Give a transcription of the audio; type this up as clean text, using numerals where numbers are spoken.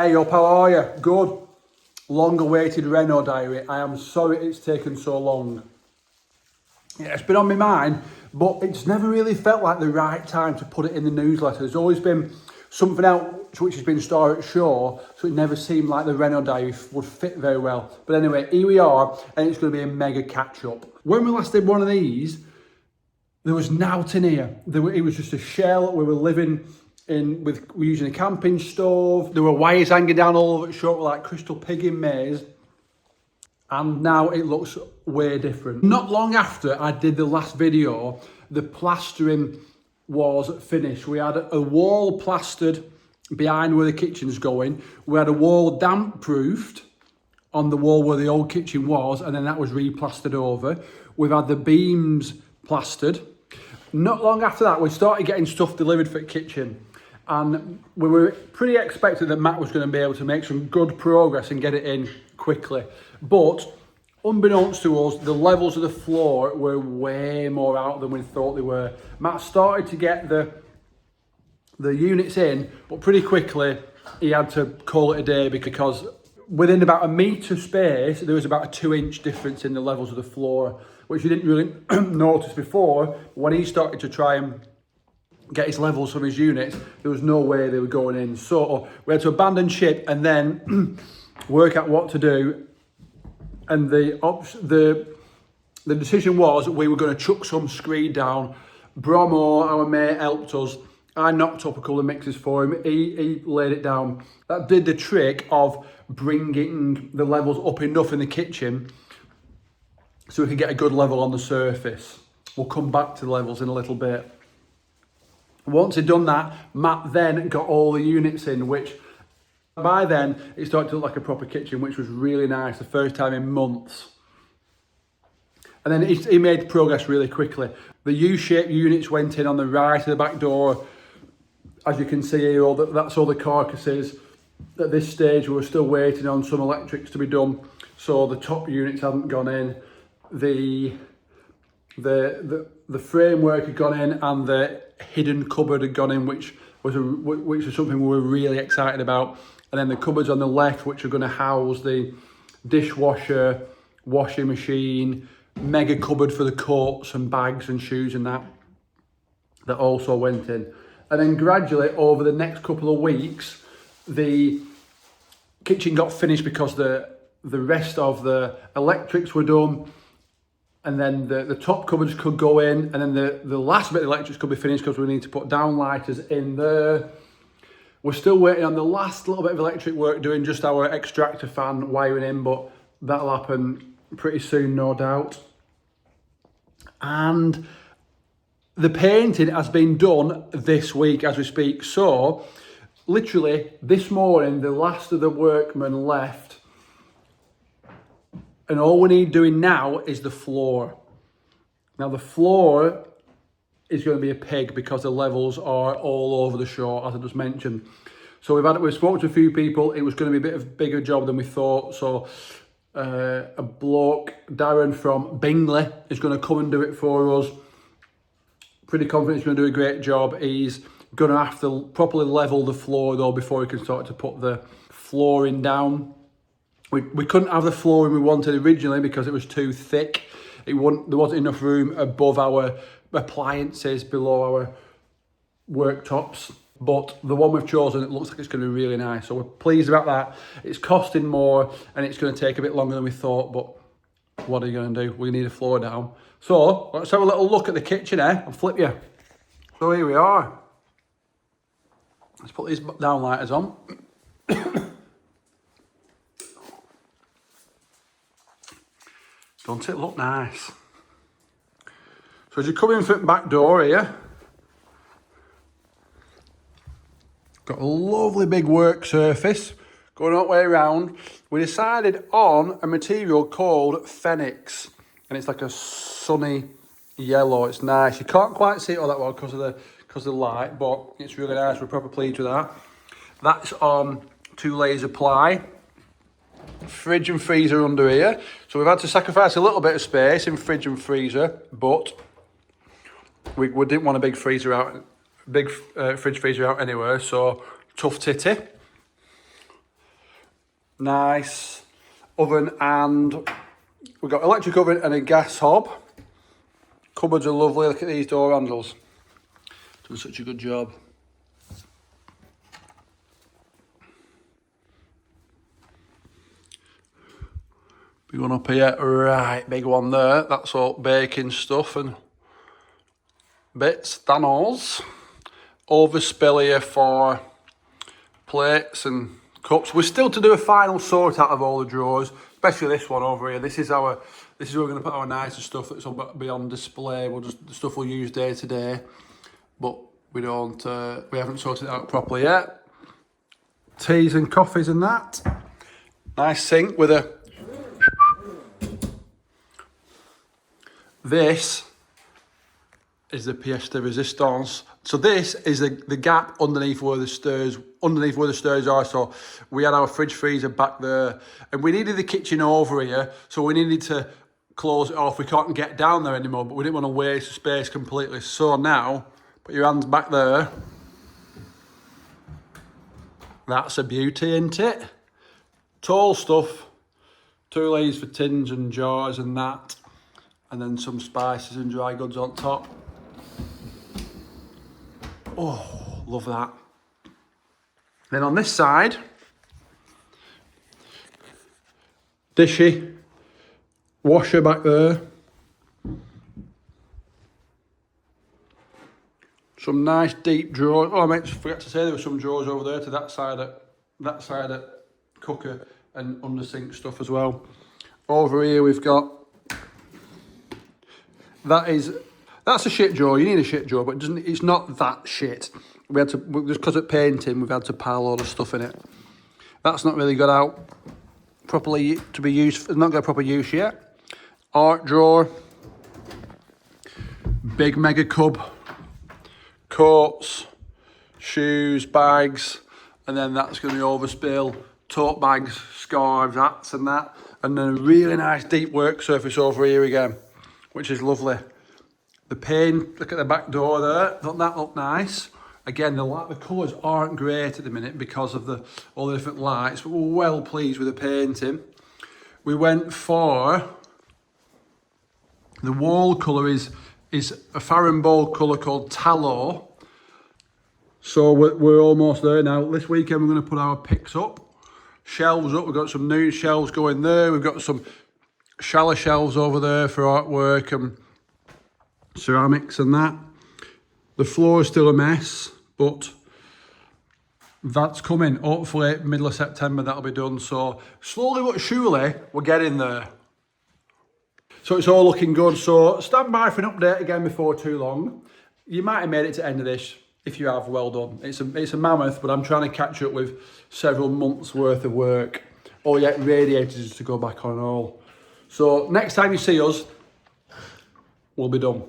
Hey up, how are you? Good. Long awaited Reno diary. I am sorry it's taken so long. Yeah, it's been on my mind, but it's never really felt like the right time to put it in the newsletter. There's always been something else which has been stored at shore, so it never seemed like the Reno diary would fit very well. But anyway, here we are, and it's going to be a mega catch-up. When we last did one of these, there was nought in here. It was just a shell. We were living in we're using a camping stove. There were wires hanging down all over the shop like Crystal Pig in Maze. And now it looks way different. Not long after I did the last video, the plastering was finished. We had a wall plastered behind where the kitchen's going. We had a wall damp proofed on the wall where the old kitchen was, and then that was replastered over. We've had the beams plastered. Not long after that, we started getting stuff delivered for the kitchen. And we were pretty expected that Matt was going to be able to make some good progress and get it in quickly. But unbeknownst to us, the levels of the floor were way more out than we thought they were. Matt started to get the units in, but pretty quickly he had to call it a day because within about a metre space, there was about a 2-inch difference in the levels of the floor, which we didn't really notice before. When he started to try and get his levels from his units, there was no way they were going in. So we had to abandon ship and then work out what to do. And the decision was we were going to chuck some screed down. Bromo, our mate, helped us. I knocked up a couple of mixes for him. He laid it down. That did the trick of bringing the levels up enough in the kitchen so we could get a good level on the surface. We'll come back to the levels in a little bit. Once he'd done that, Matt then got all the units in, which by then it started to look like a proper kitchen, which was really nice, the first time in months. And then he made progress really quickly. The U-shaped units went in on the right of the back door. As you can see here, that's all the carcasses. At this stage, we were still waiting on some electrics to be done, so the top units hadn't gone in. The framework had gone in, and the hidden cupboard had gone in, which was something we were really excited about. And then the cupboards on the left, which are going to house the dishwasher, washing machine, mega cupboard for the coats and bags and shoes and that also went in. And then gradually over the next couple of weeks, the kitchen got finished because the rest of the electrics were done. And then the top cupboards could go in, and then the last bit of electrics could be finished because we need to put downlighters in there. We're still waiting on the last little bit of electric work, doing just our extractor fan wiring in, but that'll happen pretty soon, no doubt. And the painting has been done this week as we speak. So literally this morning, the last of the workmen left. And all we need doing now is the floor. Now the floor is going to be a pig because the levels are all over the shore, as I just mentioned. So we've spoken to a few people. It was going to be a bit of a bigger job than we thought. So a bloke, Darren from Bingley, is going to come and do it for us. Pretty confident he's going to do a great job. He's going to have to properly level the floor though before he can start to put the flooring down. We couldn't have the flooring we wanted originally because it was too thick. There wasn't enough room above our appliances, below our worktops. But the one we've chosen, it looks like it's going to be really nice. So we're pleased about that. It's costing more and it's going to take a bit longer than we thought. But what are you going to do? We need a floor down. So let's have a little look at the kitchen, I'll flip you. So here we are. Let's put these downlighters on. Don't it look nice? So as you come in from the back door here, got a lovely big work surface going all the way around. We decided on a material called Phoenix, and it's like a sunny yellow. It's nice. You can't quite see it all that well because of the light, but it's really nice. We're proper pleased with that. That's on 2 layers of ply. Fridge and freezer under here, so we've had to sacrifice a little bit of space in fridge and freezer, but we didn't want a big fridge freezer out anywhere, so tough titty. Nice oven, and we've got electric oven and a gas hob. Cupboards are lovely. Look at these door handles. Done such a good job. Big one up here, right, big one there. That's all baking stuff and bits, thanos. Overspill here for plates and cups. We're still to do a final sort out of all the drawers, especially this one over here. This is where we're going to put our nicer stuff that's will be on display. We'll just the stuff we'll use day to day, but we haven't sorted it out properly yet. Teas and coffees and that. Nice sink with a. This is the pièce de résistance. So this is the gap underneath where the stairs are. So we had our fridge freezer back there, and we needed the kitchen over here, so we needed to close it off. We can't get down there anymore, but we didn't want to waste the space completely. So now, put your hands back there. That's a beauty, isn't it? Tall stuff, 2 layers for tins and jars and that, and then some spices and dry goods on top. Oh, love that. Then on this side, dishy, washer back there. Some nice deep drawers. Oh, I forgot to say there were some drawers over there to that side of cooker and under sink stuff as well. Over here we've got, that's a shit drawer. You need a shit drawer, but it's not that shit. We had to, just because of painting, we've had to pile all the stuff in it. That's not really got out properly to be used. It's not got proper use yet. Art drawer, big mega cub, coats, shoes, bags, and then that's going to be overspill, tote bags, scarves, hats and that. And then a really nice deep work surface over here again, which is lovely. The paint, look at the back door there, doesn't that look nice? Again, the colours aren't great at the minute because of all the different lights, but we're well pleased with the painting. We went for, the wall colour is a Farron Bold colour called Tallow. So we're almost there now. This weekend we're going to put our picks up, shelves up. We've got some new shelves going there. We've got some shallow shelves over there for artwork and ceramics and that. The floor is still a mess, but that's coming. Hopefully middle of September that'll be done. So slowly but surely we're getting there. So it's all looking good. So stand by for an update again before too long. You might have made it to the end of this. If you have, well done. It's a mammoth, but I'm trying to catch up with several months worth of work. Oh yeah, radiators to go back on and all. So next time you see us, we'll be done.